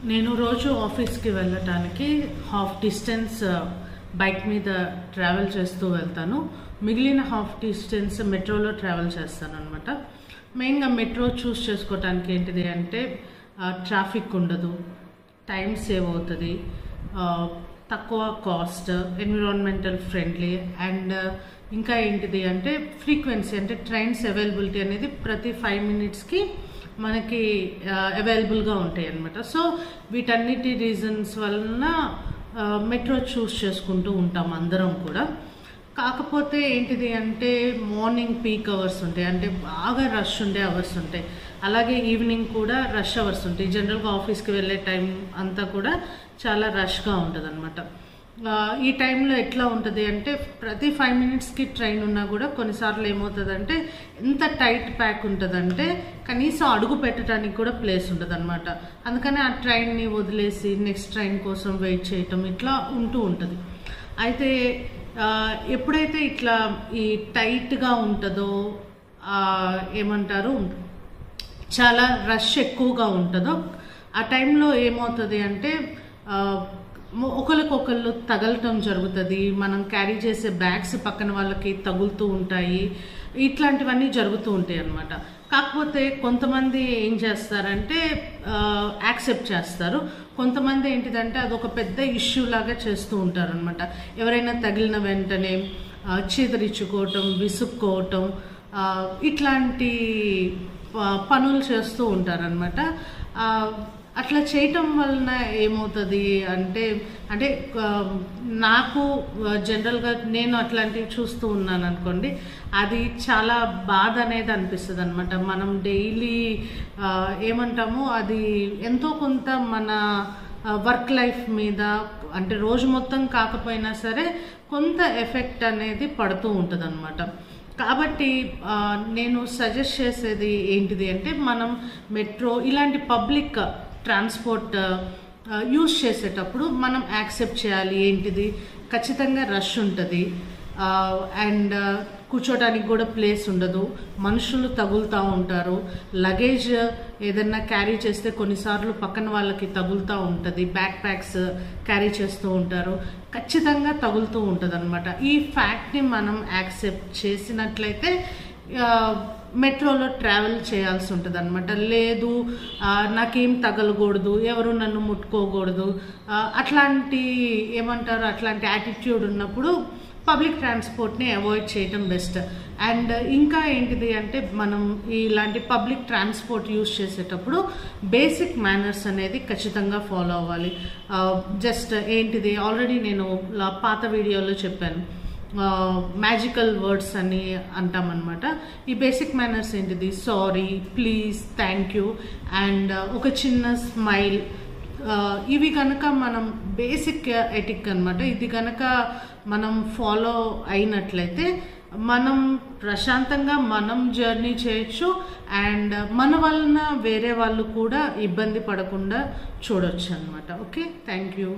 నేను రోజు ఆఫీస్కి వెళ్ళటానికి హాఫ్ డిస్టెన్స్ బైక్ మీద ట్రావెల్ చేస్తూ వెళ్తాను. మిగిలిన హాఫ్ డిస్టెన్స్ మెట్రోలో ట్రావెల్ చేస్తాను అనమాట. మెయిన్గా మెట్రో చూస్ చేసుకోవటానికి ఏంటిది అంటే ట్రాఫిక్ ఉండదు, టైం సేవ్ అవుతుంది, తక్కువ కాస్ట్, ఎన్విరాన్మెంటల్ ఫ్రెండ్లీ, అండ్ ఇంకా ఏంటిది అంటే ఫ్రీక్వెన్సీ, అంటే ట్రైన్స్ అవైలబిలిటీ అనేది ప్రతి 5 minutesకి మనకి అవైలబుల్గా ఉంటాయి అన్నమాట. సో వీటన్నిటి రీజన్స్ వలన మెట్రో చూస్ చేసుకుంటూ ఉంటాం అందరం కూడా. కాకపోతే ఏంటిది అంటే మార్నింగ్ పీక్ అవర్స్ ఉంటాయి, అంటే బాగా రష్ ఉండే అవర్స్ ఉంటాయి. అలాగే ఈవినింగ్ కూడా రష్ అవర్స్ ఉంటాయి. జనరల్గా ఆఫీస్కి వెళ్ళే టైం అంతా కూడా చాలా రష్గా ఉంటుంది అనమాట. ఈ టైంలో ఎట్లా ఉంటుంది అంటే ప్రతి 5 minutesకి ట్రైన్ ఉన్నా కూడా కొన్నిసార్లు ఏమవుతుందంటే ఎంత టైట్ ప్యాక్ ఉంటుందంటే కనీసం అడుగు పెట్టడానికి కూడా ప్లేస్ ఉంటుంది అనమాట. అందుకని ఆ ట్రైన్ని వదిలేసి నెక్స్ట్ ట్రైన్ కోసం వెయిట్ చేయటం ఇట్లా ఉంటూ ఉంటుంది. అయితే ఎప్పుడైతే ఇట్లా ఈ టైట్గా ఉంటుందో, ఏమంటారు, చాలా రష్ ఎక్కువగా ఉంటుందో ఆ టైంలో ఏమవుతుంది అంటే ఒకరికొకళ్ళు తగలటం జరుగుతుంది. మనం క్యారీ చేసే బ్యాగ్స్ పక్కన వాళ్ళకి తగులుతూ ఉంటాయి. ఇట్లాంటివన్నీ జరుగుతూ ఉంటాయి అన్నమాట. కాకపోతే కొంతమంది ఏం చేస్తారంటే యాక్సెప్ట్ చేస్తారు, కొంతమంది ఏంటిదంటే అదొక పెద్ద ఇష్యూ లాగా చేస్తూ ఉంటారు అనమాట. ఎవరైనా తగిలిన వెంటనే చీదరించుకోవటం, విసుక్కోవటం, ఇట్లాంటి పనులు చేస్తూ ఉంటారనమాట. అట్లా చేయటం వలన ఏమవుతుంది అంటే నాకు జనరల్గా నేను అట్లాంటివి చూస్తూ ఉన్నాను అనుకోండి, అది చాలా బాధ అనేది అనిపిస్తుంది అనమాట. మనం డైలీ ఏమంటాము, అది ఎంతో కొంత మన వర్క్ లైఫ్ మీద, అంటే రోజు మొత్తం కాకపోయినా సరే కొంత ఎఫెక్ట్ అనేది పడుతూ ఉంటుంది అనమాట. కాబట్టి నేను సజెస్ట్ చేసేది ఏంటిది అంటే మనం మెట్రో ఇలాంటి పబ్లిక్ ట్రాన్స్పోర్ట్ యూజ్ చేసేటప్పుడు మనం యాక్సెప్ట్ చేయాలి. ఏంటిది, ఖచ్చితంగా రష్ ఉంటుంది, అండ్ కూర్చోడానికి కూడా ప్లేస్ ఉండదు, మనుషులు తగులుతూ ఉంటారు, లగేజ్ ఏదన్నా క్యారీ చేస్తే కొన్నిసార్లు పక్కన వాళ్ళకి తగులుతూ ఉంటుంది, బ్యాక్ ప్యాక్స్ క్యారీ చేస్తూ ఉంటారు, ఖచ్చితంగా తగులుతూ ఉంటుంది అనమాట. ఈ ఫ్యాక్ట్ని మనం యాక్సెప్ట్ చేసినట్లయితే మెట్రోలో ట్రావెల్ చేయాల్సి ఉంటుంది అనమాట. లేదు నాకేం తగలకూడదు, ఎవరు నన్ను ముట్టుకోకూడదు, అట్లాంటి ఏమంటారు, అట్లాంటి యాటిట్యూడ్ ఉన్నప్పుడు పబ్లిక్ ట్రాన్స్పోర్ట్ని అవాయిడ్ చేయటం బెస్ట్. అండ్ ఇంకా ఏంటిది అంటే మనం ఇలాంటి పబ్లిక్ ట్రాన్స్పోర్ట్ యూజ్ చేసేటప్పుడు బేసిక్ మేనర్స్ అనేది ఖచ్చితంగా ఫాలో అవ్వాలి. జస్ట్ ఏంటిది, ఆల్రెడీ నేను పాత వీడియోలో చెప్పాను, మ్యాజికల్ వర్డ్స్ అని అంటామన్నమాట. ఈ బేసిక్ మేనర్స్ ఏంటిది, sorry, please, thank you, and ఒక చిన్న స్మైల్, ఇవి కనుక మనం బేసిక్ ఎటిక్ అనమాట. ఇది కనుక మనం ఫాలో అయినట్లయితే మనం ప్రశాంతంగా మనం జర్నీ చేయొచ్చు, అండ్ మన వలన వేరే వాళ్ళు కూడా ఇబ్బంది పడకుండా చూడొచ్చు అనమాట. Okay, thank you.